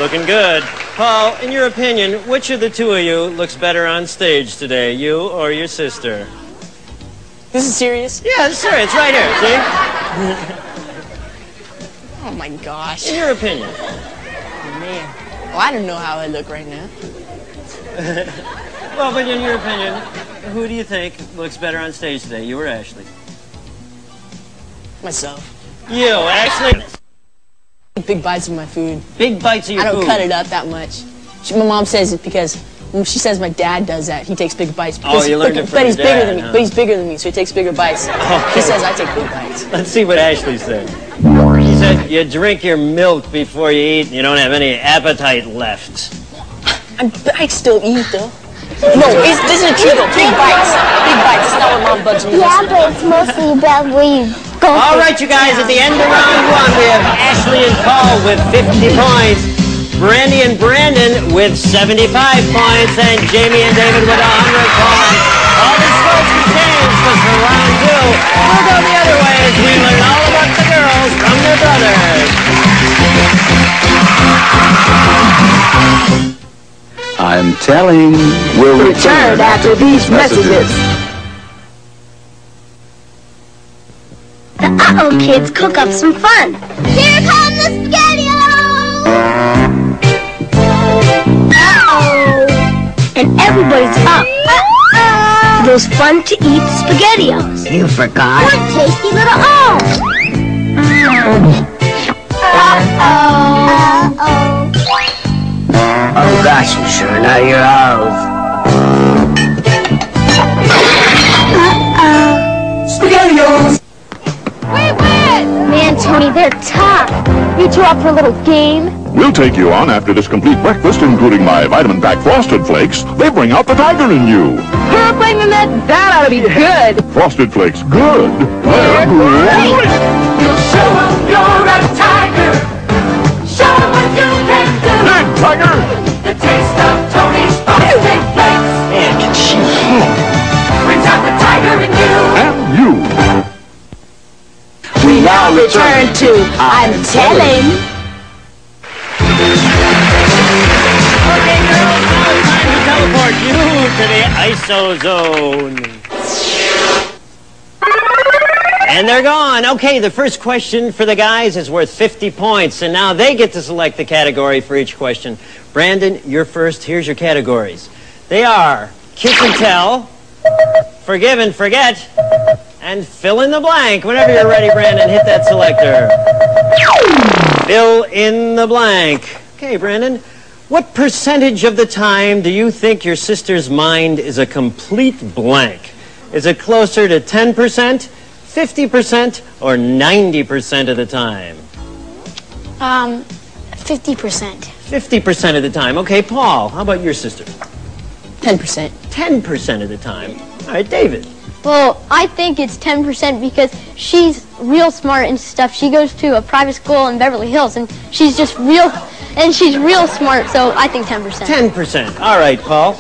Looking good. Paul, in your opinion, which of the two of you looks better on stage today, you or your sister? This is serious? Yeah, it's serious. It's right here, see? Oh my gosh. In your opinion. Man. Well, I don't know how I look right now. Well, but in your opinion, who do you think looks better on stage today, you or Ashlie? Myself. You, Ashlie? Big bites of my food. Big bites of your food. I don't cut it up that much. My mom says it because she says my dad does that. He takes big bites. Oh, you learned it from your dad, huh? But he's bigger than me, so he takes bigger bites. Okay. He says I take big bites. Let's see what Ashlie said. He said you drink your milk before you eat and you don't have any appetite left. I still eat, though. No, this is a true though. Big bites. Big bites. It's not what mom bugs me. Yeah, but it's mostly about where you go. All right, you guys, at the end of round one, we have Ashlie and Paul with 50 points, Brandy and Brandon with 75 points, and Jamie and David with 100 points. All the scores can change, because for round two, we'll go the other way as we learn all about the girls from their brothers. I'm telling. We'll return after these messages. The Uh-Oh Kids cook up some fun. Here come the SpaghettiOs! Uh-oh! And everybody's up. Uh-oh! Those fun-to-eat SpaghettiOs. You forgot. One tasty little O! Uh-oh! Uh-oh! Oh gosh, you sure know your O's. SpaghettiOs! We win! Man, Tony, they're tough. You two up for a little game? We'll take you on after this complete breakfast, including my vitamin-packed Frosted Flakes. They bring out the tiger in you. You're claiming that ought to be good. Frosted Flakes, good. They're great. You show 'em you're a tiger. Show 'em what you can do. Big tiger. The taste of Tony's Frosted Flakes. Man, can she hit? Brings out the tiger in you. And you. We now return to I'm Telling. Okay, girls, now it's time to teleport you to the ISO zone. And they're gone. Okay, the first question for the guys is worth 50 points, and now they get to select the category for each question. Brandon, you're first. Here's your categories. They are Kiss and Tell, Forgive and Forget, and Fill in the Blank. Whenever you're ready, Brandon, hit that selector. Fill in the blank. Okay, Brandon, what percentage of the time do you think your sister's mind is a complete blank? Is it closer to 10%, 50%, or 90% of the time? 50%. 50% of the time. Okay, Paul, how about your sister? 10%. 10% of the time. All right, David. Well, I think it's 10% because she's real smart and stuff. She goes to a private school in Beverly Hills, and she's just real smart, so I think 10%. 10%. All right, Paul.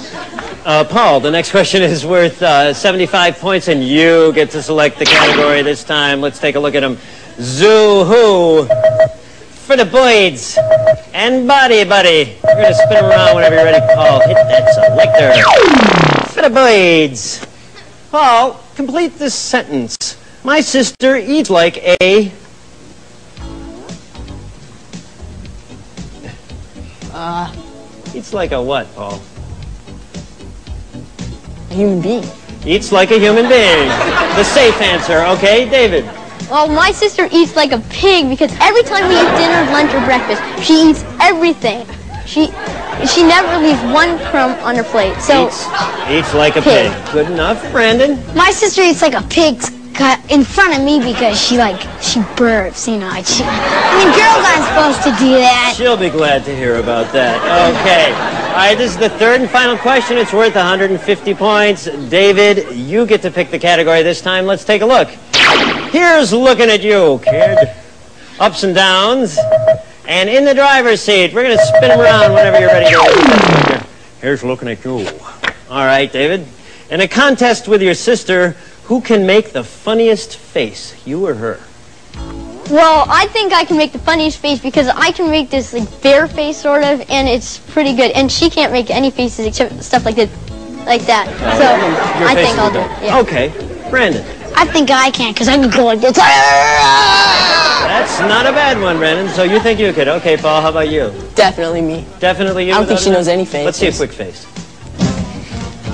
Paul, the next question is worth 75 points, and you get to select the category this time. Let's take a look at them. Zoo-hoo for the boys and Body Buddy. You're going to spin them around whenever you're ready, Paul. Hit that selector for the boys. Paul, complete this sentence. My sister eats like a... Eats like a what, Paul? A human being. Eats like a human being. The safe answer. Okay, David. Well, my sister eats like a pig because every time we eat dinner, lunch, or breakfast, she eats everything. She never leaves one crumb on her plate. So Eats like a pig. Good enough, Brandon. My sister eats like a pig in front of me because she burps, you know. I mean, girls aren't supposed to do that. She'll be glad to hear about that. Okay. All right, this is the third and final question. It's worth 150 points. David, you get to pick the category this time. Let's take a look. Here's looking at you, kid. Ups and downs. And in the driver's seat, we're going to spin him around whenever you're ready. Here's looking at you. All right, David. In a contest with your sister, who can make the funniest face, you or her? Well, I think I can make the funniest face because I can make this like bear face sort of, and it's pretty good. And she can't make any faces except stuff like this, like that. So I think I'll do it. Yeah. Okay, Brandon. I think I can, because I can go like this. That's not a bad one, Brandon. So you think you could? Okay, Paul, how about you? Definitely me. Definitely you? I don't think she knows any faces. Let's see a quick face.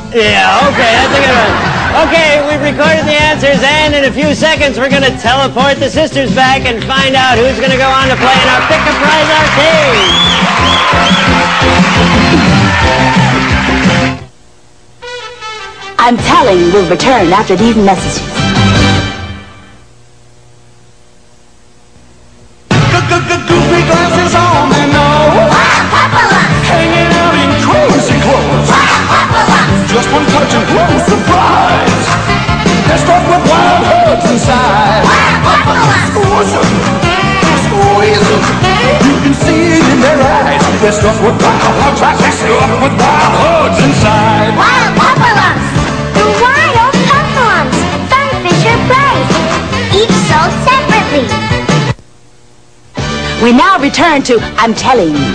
Yeah, okay, I think I'm right. Okay, we've recorded the answers, and in a few seconds we're going to teleport the sisters back and find out who's going to go on to play in our Pick a Prize arcade. I'm telling will return after these messages. Goofy glasses on and all. Hanging out in crazy clothes. Just one touch and blow surprise. They're stuck with wild hoods inside. Squeezing. You can see it in their eyes. They're stuck with wild hoods. They're stuck with wild hoods inside. Wild Puffalums! The wild Puffalums! From Fisher Price. Each sold separately. We now return to I'm telling you.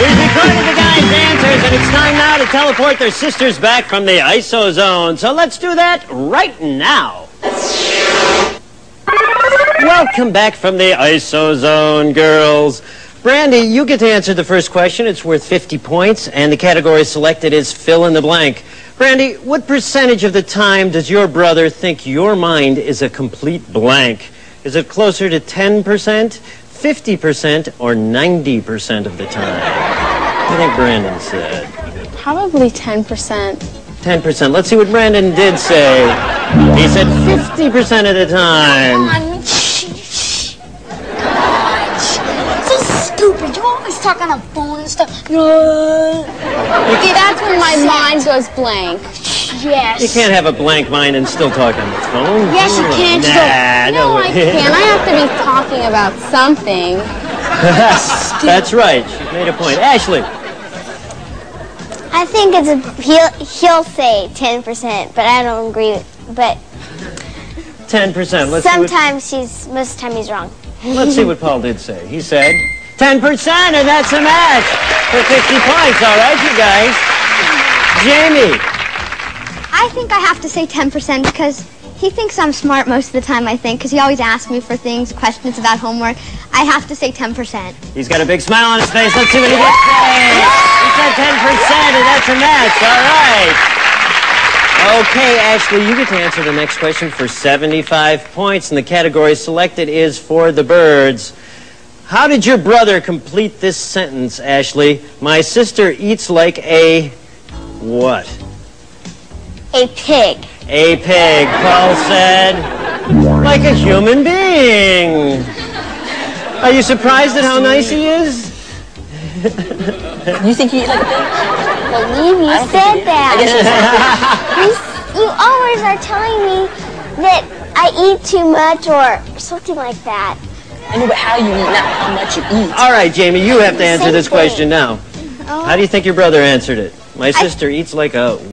We've recorded the guys' answers, and it's time now to teleport their sisters back from the ISO zone. So let's do that right now. Welcome back from the ISO zone, girls. Brandy, you get to answer the first question. It's worth 50 points, and the category selected is fill in the blank. Brandy, what percentage of the time does your brother think your mind is a complete blank? Is it closer to 10%, 50%, or 90% of the time? I think Brandon said. Probably 10%. 10%. Let's see what Brandon did say. He said 50% of the time. So stupid. You always talk on the phone and stuff. See, that's when my mind goes blank. Yes. You can't have a blank mind and still talk on the phone. Yes, you can. No, I can't. I have to be talking about something. That's right. She made a point. Ashlie. I think it's he'll say 10%, but I don't agree. But 10%. most of the time he's wrong. Let's see what Paul did say. He said 10%, and that's a match for 50 points. All right, you guys. Jamie. I think I have to say 10% because he thinks I'm smart most of the time, I think, because he always asks me for things, questions about homework. I have to say 10%. He's got a big smile on his face. Let's see what he did say. He said 10%, and that's a match. All right. Okay, Ashlie, you get to answer the next question for 75 points, and the category selected is for the birds. How did your brother complete this sentence, Ashlie? My sister eats like a what? A pig. A pig, Paul said. Like a human being. Are you surprised at how nice he is? You think he eats like a pig? Believe you said that. You always are telling me that I eat too much or something like that. I know, but how you eat, not how much you eat. All right, Jamie, you have to answer Same this thing. question now. How do you think your brother answered it? My sister eats like a